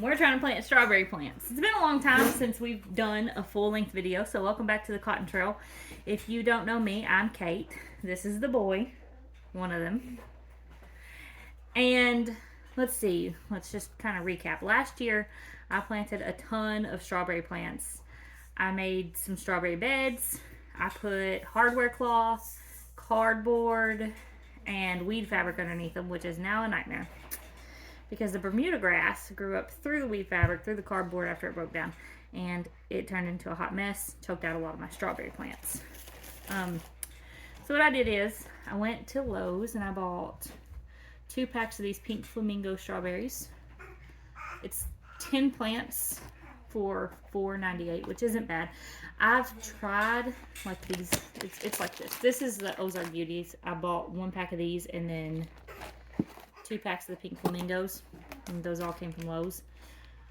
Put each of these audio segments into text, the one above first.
we're trying to plant strawberry plants. It's been a long time since we've done a full-length video, so welcome back to the Cotton Trail. If you don't know me, I'm Kate. This is the boy, one of them. And let's see, let's just kind of recap. Last year, I planted a ton of strawberry plants. I made some strawberry beds. I put hardware cloth, cardboard, and weed fabric underneath them, which is now a nightmare. Because the Bermuda grass grew up through the weed fabric, through the cardboard after it broke down, and it turned into a hot mess, choked out a lot of my strawberry plants. So what I did is, I went to Lowe's and I bought 2 packs of these pink flamingo strawberries. It's 10 plants for $4.98, which isn't bad. I've tried like these. It's like this. This is the Ozark Beauties. I bought 1 pack of these and then 2 packs of the pink flamingos, and those all came from Lowe's.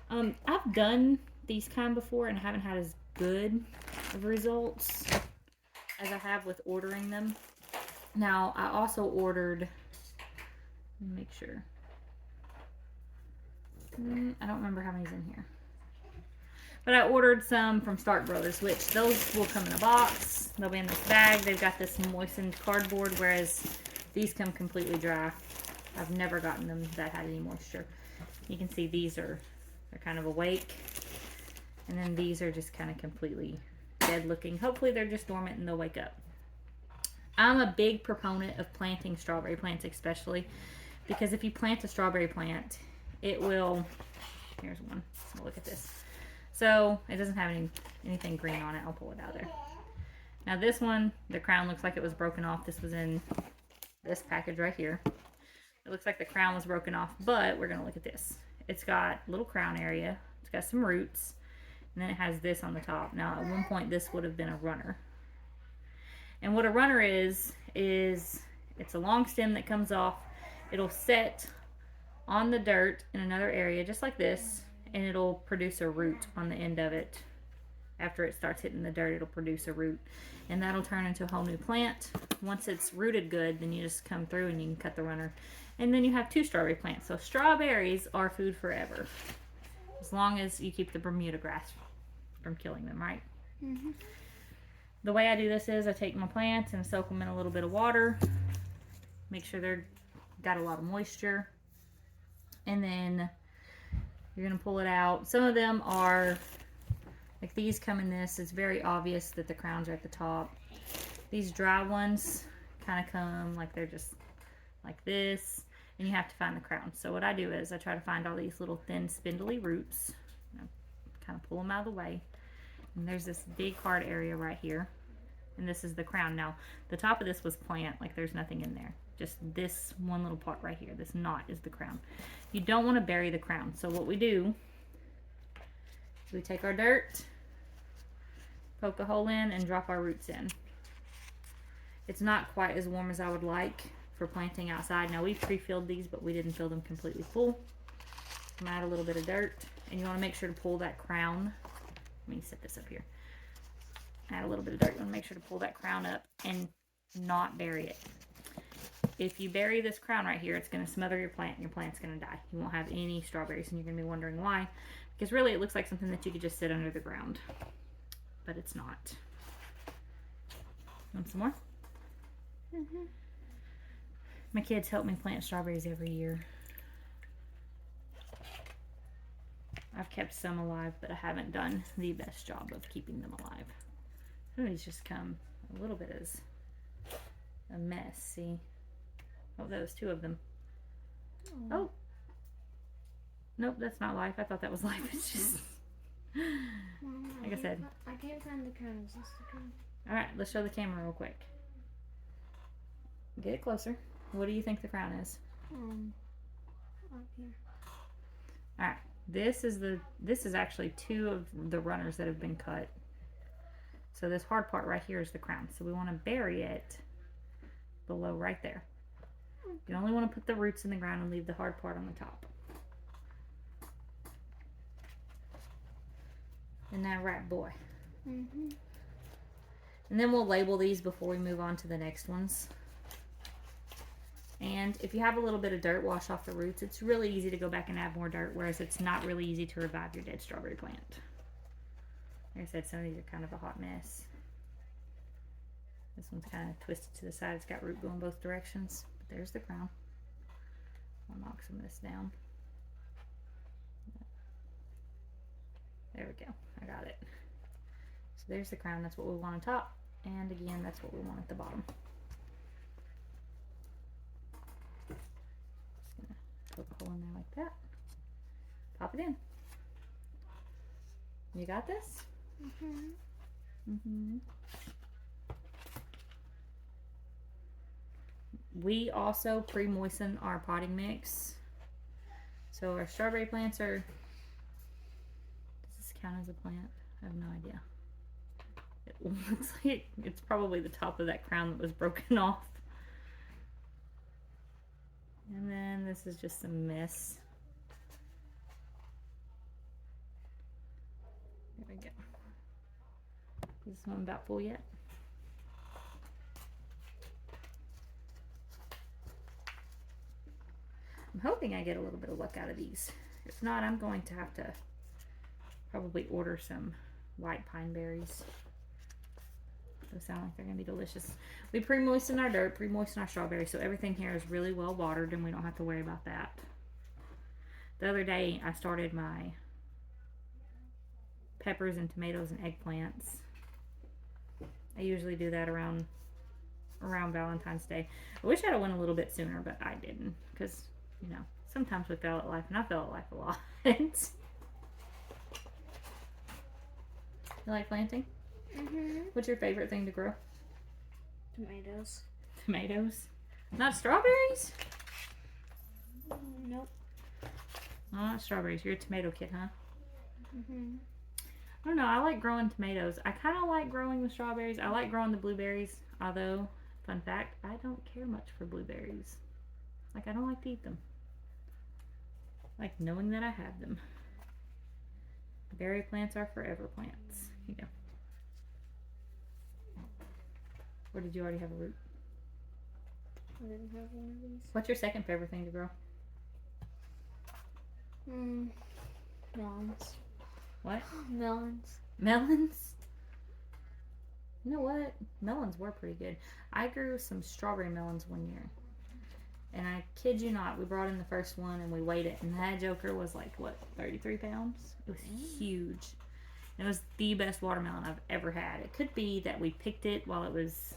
I've done these kind before and haven't had as good of results as I have with ordering them. Now, I also ordered, let me make sure. I don't remember how many's in here. But I ordered some from Stark Brothers, which those will come in a box. They'll be in this bag. They've got this moistened cardboard, whereas these come completely dry. I've never gotten them that had any moisture. You can see they're kind of awake. And then these are just kind of completely dead looking. Hopefully they're just dormant and they'll wake up. I'm a big proponent of planting strawberry plants especially, because if you plant a strawberry plant, it will, here's one, so look at this. So it doesn't have anything green on it. I'll pull it out of there. Now this one, the crown looks like it was broken off. This was in this package right here. It looks like the crown was broken off, but we're going to look at this. It's got a little crown area. It's got some roots. And then it has this on the top. Now, at one point, this would have been a runner. And what a runner is it's a long stem that comes off. It'll set on the dirt in another area, just like this, and it'll produce a root on the end of it. After it starts hitting the dirt, it'll produce a root. And that'll turn into a whole new plant. Once it's rooted good, then you just come through and you can cut the runner. And then you have 2 strawberry plants. So strawberries are food forever. As long as you keep the Bermuda grass from killing them, right? Mm-hmm. The way I do this is I take my plants and soak them in a little bit of water. Make sure they're got a lot of moisture. And then you're going to pull it out. Some of them are, like these come in this. It's very obvious that the crowns are at the top. These dry ones kind of come like they're just like this. And you have to find the crown. So what I do is I try to find all these little thin spindly roots. Kind of pull them out of the way. And there's this big hard area right here. And this is the crown. Now, the top of this was plant. Like there's nothing in there. Just this one little part right here. This knot is the crown. You don't want to bury the crown. So what we do is we take our dirt, poke a hole in, and drop our roots in. It's not quite as warm as I would like for planting outside. Now we pre-filled these, but we didn't fill them completely full. I'm add a little bit of dirt, and you want to make sure to pull that crown. Let me set this up here. Add a little bit of dirt. You want to make sure to pull that crown up and not bury it. If you bury this crown right here, it's going to smother your plant, and your plant's going to die. You won't have any strawberries, and you're going to be wondering why. Because really, it looks like something that you could just sit under the ground, but it's not. Want some more? Mm-hmm. My kids help me plant strawberries every year. I've kept some alive, but I haven't done the best job of keeping them alive. Some of these just come a little bit as a mess, see? Oh, that was 2 of them. Oh. Nope, that's not life. I thought that was life. It's just, like I said. I can't find the crown. Is this the crown? Alright, let's show the camera real quick. Get it closer. What do you think the crown is? Up here. Alright, this is actually 2 of the runners that have been cut. So this hard part right here is the crown. So we want to bury it below right there. You only want to put the roots in the ground and leave the hard part on the top. Isn't that right, boy? Mm-hmm. And then we'll label these before we move on to the next ones. And if you have a little bit of dirt wash off the roots, it's really easy to go back and add more dirt, whereas it's not really easy to revive your dead strawberry plant. Like I said, some of these are kind of a hot mess. This one's kind of twisted to the side. It's got root going both directions. But there's the crown. I'll knock some of this down. There we go. I got it. So there's the crown. That's what we want on top. And again, that's what we want at the bottom. Just gonna poke a hole in there like that. Pop it in. You got this? We also pre-moisten our potting mix. So our strawberry plants are, does this count as a plant? I have no idea. It looks like it's probably the top of that crown that was broken off. And then this is just some mess. There we go. Is this one about full yet? I'm hoping I get a little bit of luck out of these. If not, I'm going to have to probably order some white pine berries. Those sound like they're going to be delicious. We pre-moisten our dirt, pre-moisten our strawberries, so everything here is really well watered and we don't have to worry about that. The other day I started my peppers and tomatoes and eggplants. I usually do that around Valentine's Day. I wish I'd have went a little bit sooner, but I didn't, because, you know, sometimes we fail at life, and I fail at life a lot. You like planting? What's your favorite thing to grow? Tomatoes. Tomatoes? Not strawberries? Nope. No, not strawberries. You're a tomato kid, huh? I don't know. I like growing tomatoes. I kind of like growing the strawberries. I like growing the blueberries. Although, fun fact, I don't care much for blueberries. Like, I don't like to eat them. I like knowing that I have them. Berry plants are forever plants. Here you go. Or did you already have a root? I didn't have one of these. What's your second favorite thing to grow? Melons. What? Melons. Melons? You know what? Melons were pretty good. I grew some strawberry melons one year. And I kid you not, we brought in the first one and we weighed it. And that joker was like, what, 33 pounds? It was huge. It was the best watermelon I've ever had. It could be that we picked it while it was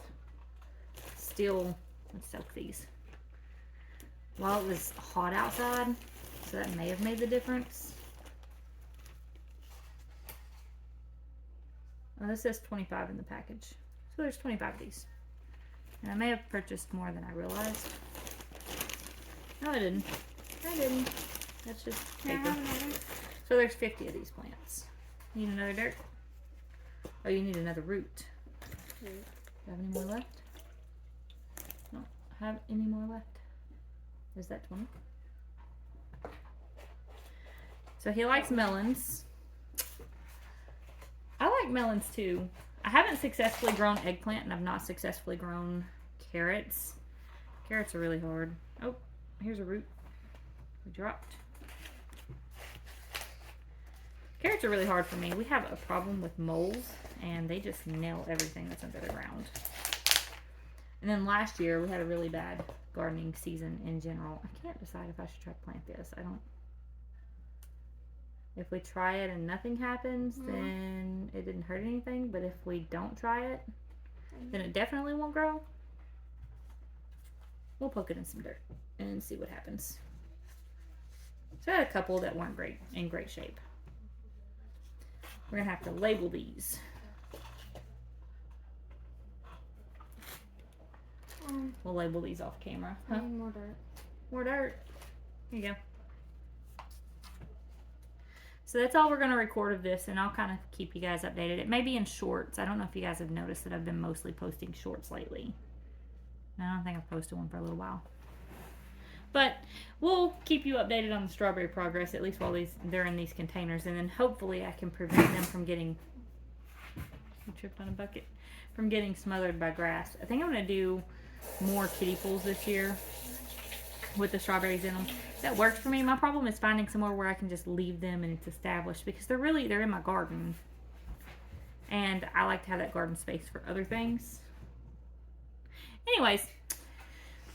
still, let's soak these, while it was hot outside. So that may have made the difference. Oh, this says 25 in the package. So there's 25 of these. And I may have purchased more than I realized. No, I didn't. I didn't. That's just paper. So there's 50 of these plants. Need another dirt? Oh, you need another root. Do you have any more left? Don't have any more left. Is that 20? So he likes melons. I like melons too. I haven't successfully grown eggplant and I've not successfully grown carrots. Carrots are really hard. Oh, here's a root. We dropped. Carrots are really hard for me. We have a problem with moles and they just nail everything that's under the ground. And then last year we had a really bad gardening season in general. I can't decide if I should try to plant this. I don't. If we try it and nothing happens, then it didn't hurt anything. But if we don't try it, then it definitely won't grow. We'll poke it in some dirt and see what happens. So I had a couple that weren't in great shape. We're gonna have to label these. We'll label these off camera. I need more dirt. More dirt. Here you go. So that's all we're going to record of this, and I'll kind of keep you guys updated. It may be in shorts. I don't know if you guys have noticed that I've been mostly posting shorts lately. I don't think I've posted one for a little while. But we'll keep you updated on the strawberry progress, at least while they're in these containers, and then hopefully I can prevent them from getting... You tripped on a bucket. From getting smothered by grass. I think I'm going to do more kiddie pools this year. with the strawberries in them. That works for me. My problem is finding somewhere where I can just leave them and it's established, because they're in my garden. And I like to have that garden space for other things. Anyways,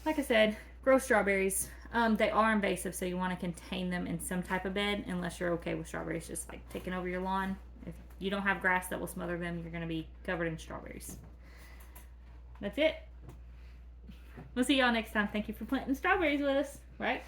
like I said, grow strawberries. They are invasive, so you want to contain them in some type of bed, unless you're okay with strawberries just like taking over your lawn. If you don't have grass that will smother them, you're going to be covered in strawberries. That's it. We'll see y'all next time. Thank you for planting strawberries with us, right?